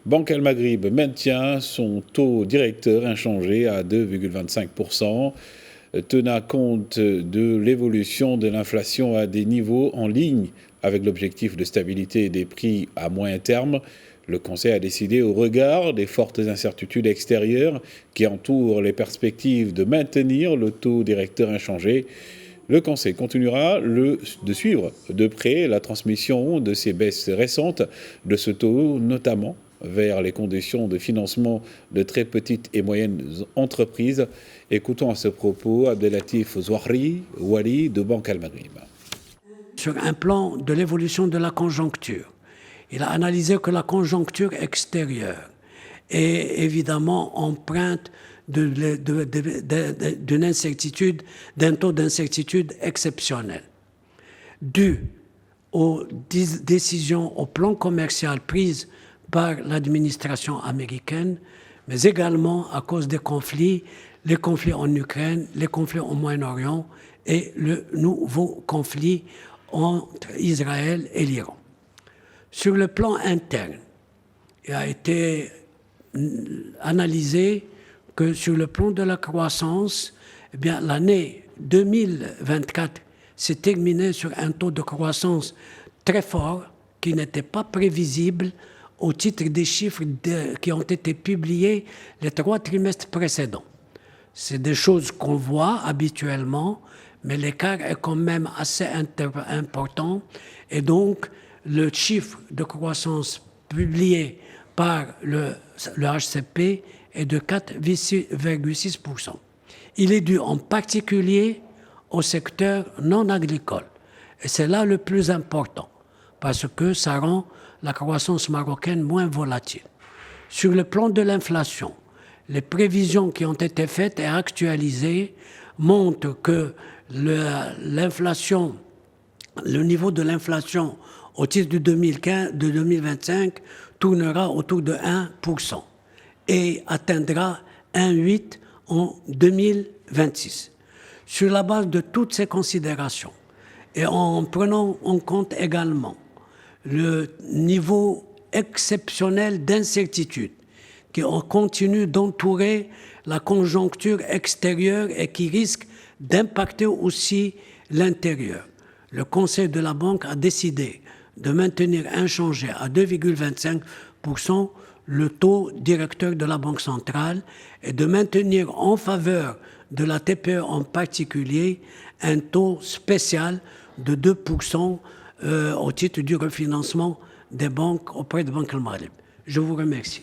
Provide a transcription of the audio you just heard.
Banque Al Maghrib maintient son taux directeur inchangé à 2,25%, tenant compte de l'évolution de l'inflation à des niveaux en ligne avec l'objectif de stabilité des prix à moyen terme. Le Conseil a décidé, au regard des fortes incertitudes extérieures qui entourent les perspectives de maintenir le taux directeur inchangé. Le Conseil continuera de suivre de près la transmission de ces baisses récentes de ce taux, notamment vers les conditions de financement de très petites et moyennes entreprises. Écoutons à ce propos Abdelatif Zouahri Wali de Banque Al Maghrib. Sur un plan de l'évolution de la conjoncture, il a analysé que la conjoncture extérieure est évidemment empreinte d'une incertitude, d'un taux d'incertitude exceptionnel, dû aux décisions au plan commercial prises par l'administration américaine, mais également à cause des conflits, les conflits en Ukraine, les conflits au Moyen-Orient et le nouveau conflit entre Israël et l'Iran. Sur le plan interne, il a été analysé que sur le plan de la croissance, eh bien, l'année 2024 s'est terminée sur un taux de croissance très fort qui n'était pas prévisible au titre des chiffres qui ont été publiés les 3 trimestres précédents. C'est des choses qu'on voit habituellement, mais l'écart est quand même assez important. Et donc, le chiffre de croissance publié par le HCP est de 4,6%. Il est dû en particulier au secteur non agricole. Et c'est là le plus important, parce que ça rend la croissance marocaine moins volatile. Sur le plan de l'inflation, les prévisions qui ont été faites et actualisées montrent que l'inflation, le niveau de l'inflation au titre de 2025 tournera autour de 1% et atteindra 1,8% en 2026. Sur la base de toutes ces considérations et en prenant en compte également le niveau exceptionnel d'incertitude qui continue d'entourer la conjoncture extérieure et qui risque d'impacter aussi l'intérieur, le Conseil de la Banque a décidé de maintenir inchangé à 2,25% le taux directeur de la Banque centrale et de maintenir en faveur de la TPE en particulier un taux spécial de 2% au titre du refinancement des banques auprès de Banque Al Maghrib. Je vous remercie.